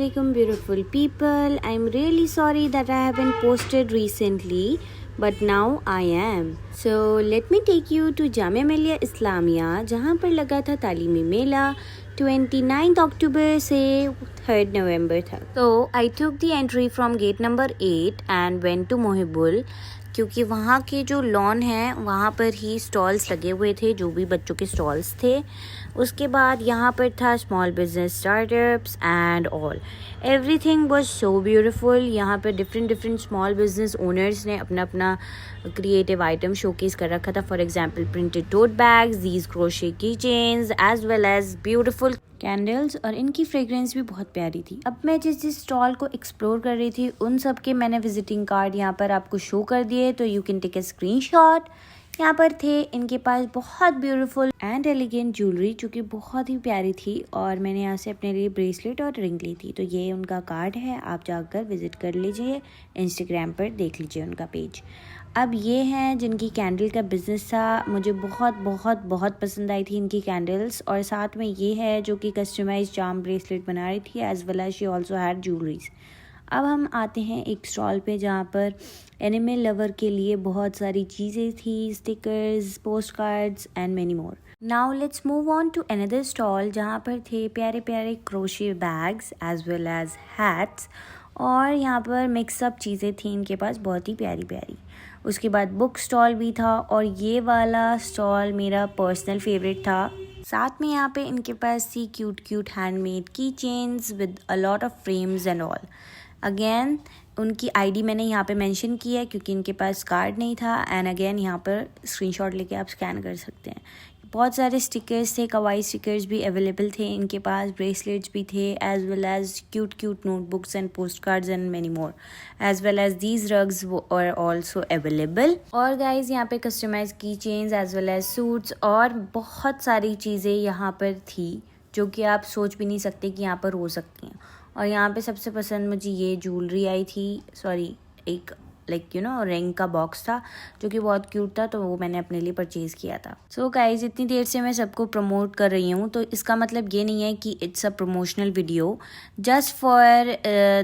Assalamualaikum beautiful people. I'm really sorry that I haven't posted recently, but now I am. So let me take you to Jamia Millia Islamia जहाँ पर लगा था तालीमी मेला 29th October से 3rd November तक. So I took the entry from gate number 8 and went to Mohibul क्योंकि वहाँ के जो लॉन है वहाँ पर ही स्टॉल्स लगे हुए थे, जो भी बच्चों के स्टॉल्स थे. उसके बाद यहाँ पर था small business startups and all. Everything was so beautiful. यहाँ पर डिफरेंट स्मॉल बिजनेस ओनर्स ने अपना अपना क्रिएटिव आइटम शोकेस कर रखा था. For example printed tote bags, these crochet की chains as well as beautiful candles, और इनकी फ्रेग्रेंस भी बहुत प्यारी थी. अब मैं जिस स्टॉल को एक्सप्लोर कर रही थी उन सब के मैंने विजिटिंग कार्ड यहाँ पर आपको शो कर दिए, तो you can take a screenshot. यहाँ पर थे इनके पास बहुत ब्यूटीफुल एंड एलिगेंट ज्वेलरी जो कि बहुत ही प्यारी थी, और मैंने यहाँ से अपने लिए ब्रेसलेट और रिंग ली थी. तो ये उनका कार्ड है, आप जाकर विजिट कर लीजिए. इंस्टाग्राम पर देख लीजिए उनका पेज. अब ये हैं जिनकी कैंडल का बिज़नेस था. मुझे बहुत पसंद आई थी इनकी कैंडल्स, और साथ में ये है जो कि कस्टमाइज चार्म ब्रेसलेट बना रही थी as well as she also had jewelleries. अब हम आते हैं एक स्टॉल पे जहाँ पर एनिमे लवर के लिए बहुत सारी चीज़ें थी, stickers, post cards and many more. Now let's move on to another stall जहाँ पर थे प्यारे प्यारे crochet bags as well as hats, और यहाँ पर मिक्सअप चीज़ें थी इनके पास बहुत ही प्यारी प्यारी. उसके बाद बुक स्टॉल भी था, और ये वाला स्टॉल मेरा पर्सनल फेवरेट था. साथ में यहाँ पे इनके पास थी क्यूट हैंडमेड की chains with a lot of frames and all. Again उनकी आईडी मैंने यहाँ पे मेंशन की है क्योंकि इनके पास कार्ड नहीं था. एंड अगेन यहाँ पर स्क्रीनशॉट लेके आप स्कैन कर सकते हैं. बहुत सारे स्टिकर्स थे, कवाई स्टिकर्स भी अवेलेबल थे इनके पास, ब्रेसलेट्स भी थे as well as cute notebooks and post cards and many more as well as these rugs are also available. और गाइज यहाँ पे customize key chains as well as suits और बहुत सारी चीज़ें यहाँ पर थी जो कि आप सोच भी नहीं सकते कि यहाँ पर हो सकती हैं. और यहाँ पे सबसे पसंद मुझे ये ज्वेलरी आई थी, एक रिंग का बॉक्स था जो कि बहुत क्यूट था, तो वो मैंने अपने लिए परचेज़ किया था. सो गाइज इतनी देर से मैं सबको प्रमोट कर रही हूँ, तो इसका मतलब ये नहीं है कि it's a promotional video just for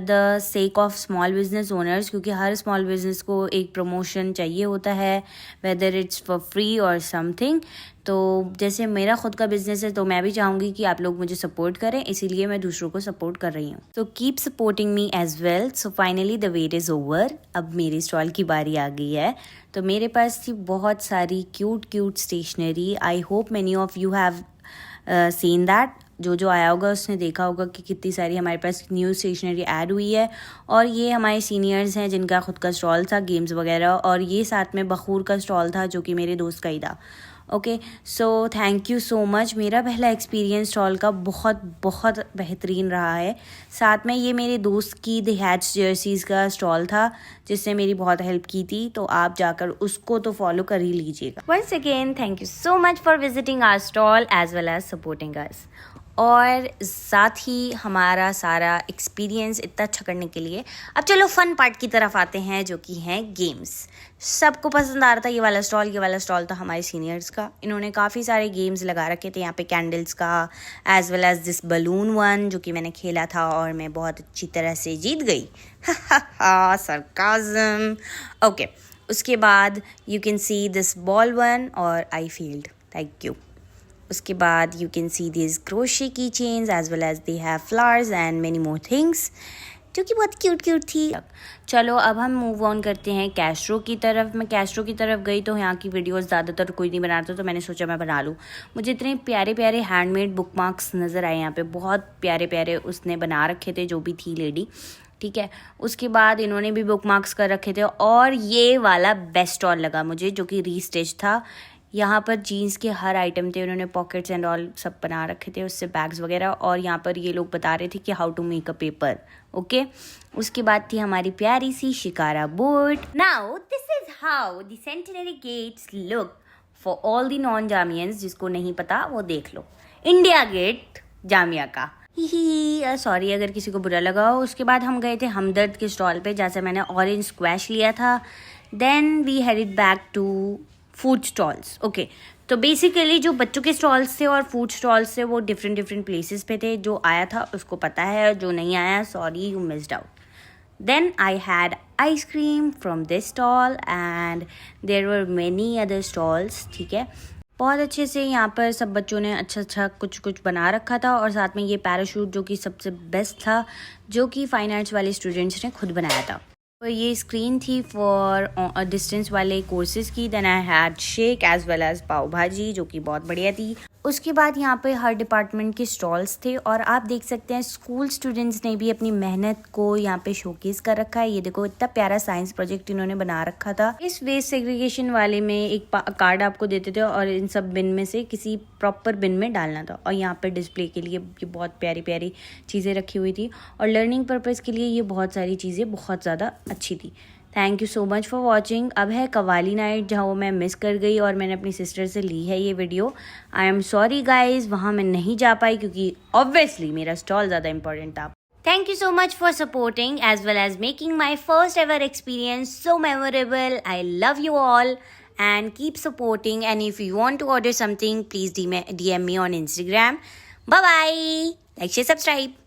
the sake of small business owners, क्योंकि हर स्मॉल बिजनेस को एक प्रमोशन चाहिए होता है, वेदर इट्स फॉर फ्री और समथिंग. तो जैसे मेरा खुद का बिजनेस है तो मैं भी चाहूँगी कि आप लोग मुझे सपोर्ट करें, इसीलिए मैं दूसरों को सपोर्ट कर रही हूँ. तो keep supporting me as well. So finally the wait is over. अब मेरी स्टॉल की बारी आ गई है. तो मेरे पास थी बहुत सारी cute stationery. I hope many of you have seen that. जो आया होगा उसने देखा होगा कि कितनी सारी हमारे पास न्यू स्टेशनरी ऐड हुई है. और ये हमारे सीनियर्स हैं जिनका खुद का स्टॉल था, गेम्स वगैरह, और ये साथ में बखूर का स्टॉल था जो कि मेरे दोस्त का ही था. Okay, so thank you so much. मेरा पहला एक्सपीरियंस स्टॉल का बहुत बेहतरीन रहा है. साथ में ये मेरे दोस्त की द हैट्स जर्सीज़ का स्टॉल था जिसने मेरी बहुत हेल्प की थी, तो आप जाकर उसको तो फॉलो कर ही लीजिएगा. Once again thank you so much for visiting our stall as well as supporting us. और साथ ही हमारा सारा एक्सपीरियंस इतना अच्छा करने के लिए अब चलो फन पार्ट की तरफ आते हैं जो कि हैं गेम्स. सबको पसंद आ रहा था ये वाला स्टॉल था हमारे सीनियर्स का. इन्होंने काफ़ी सारे गेम्स लगा रखे थे यहाँ पे, कैंडल्स का as well as this balloon one जो कि मैंने खेला था और मैं बहुत अच्छी तरह से जीत गई. सरकाज़म. ओके, उसके बाद you can see this ball वन और आई फील्ड. Thank you. उसके बाद you can see this crochet की chains as well as they have flowers and many more things जो कि बहुत क्यूट थी. चलो अब हम मूव ऑन करते हैं कैस्ट्रो की तरफ. मैं कैस्ट्रो की तरफ गई तो यहाँ की वीडियोस ज़्यादातर कोई नहीं बनाता, तो मैंने सोचा मैं बना लूँ. मुझे इतने प्यारे हैंडमेड बुक मार्क्स नज़र आए यहाँ पे, बहुत प्यारे उसने बना रखे थे जो भी थी लेडी. ठीक है, उसके बाद इन्होंने भी बुक मार्क्स कर रखे थे. और ये वाला बेस्ट स्टॉल लगा मुझे जो कि रीस्टेज था. यहाँ पर जीन्स के हर आइटम थे, उन्होंने पॉकेट्स एंड ऑल सब बना रखे थे, उससे बैग्स वगैरह. और यहाँ पर ये लोग बता रहे थे कि how to make a paper. Okay, उसके बाद थी हमारी प्यारी सी shikara boat. Now this is how the centenary gates look for all the non Jamians. जिसको नहीं पता वो देख लो, इंडिया गेट जामिया का. ही सॉरी अगर किसी को बुरा लगा हो. उसके बाद हम गए थे हमदर्द के स्टॉल पे जहाँ से मैंने ऑरेंज स्क्वैश लिया था. Then we headed back to food stalls. Okay, तो बेसिकली जो बच्चों के स्टॉल्स थे और फूड स्टॉल्स थे वो डिफरेंट डिफरेंट प्लेसेस पे थे. जो आया था उसको पता है, जो नहीं आया sorry you missed out. Then I had ice cream from this stall and there were many other stalls. ठीक है, बहुत अच्छे से यहाँ पर सब बच्चों ने अच्छा कुछ कुछ बना रखा था और साथ में ये पैराशूट जो कि सबसे बेस्ट था, जो कि फाइन आर्ट्स वाले स्टूडेंट्स ने खुद बनाया था. तो ये स्क्रीन थी फॉर डिस्टेंस वाले कोर्सेज़ की. Then I had shake as well as pav bhaji जो कि बहुत बढ़िया थी. उसके बाद यहाँ पे हर डिपार्टमेंट के स्टॉल्स थे और आप देख सकते हैं स्कूल स्टूडेंट्स ने भी अपनी मेहनत को यहाँ पे शोकेस कर रखा है. ये देखो इतना प्यारा साइंस प्रोजेक्ट इन्होंने बना रखा था. इस वेस्ट सेग्रीगेशन वाले में एक कार्ड आपको देते थे और इन सब बिन में से किसी प्रॉपर बिन में डालना था. और यहाँ पर डिस्प्ले के लिए ये बहुत प्यारी प्यारी चीज़ें रखी हुई थी और लर्निंग पर्पज़ के लिए ये बहुत सारी चीज़ें बहुत ज़्यादा अच्छी थी. Thank you so much for watching. अब है कवाली नाइट जहाँ वो मैं मिस कर गई और मैंने अपनी सिस्टर से ली है ये video. I am sorry guys, वहाँ मैं नहीं जा पाई क्योंकि ऑब्वियसली मेरा स्टॉल ज़्यादा इंपॉर्टेंट था. Thank you so much for supporting as well as making my first ever experience so memorable. I love you all and keep supporting, and if you want to order something please DM me on Instagram. Bye bye. Like, share, subscribe.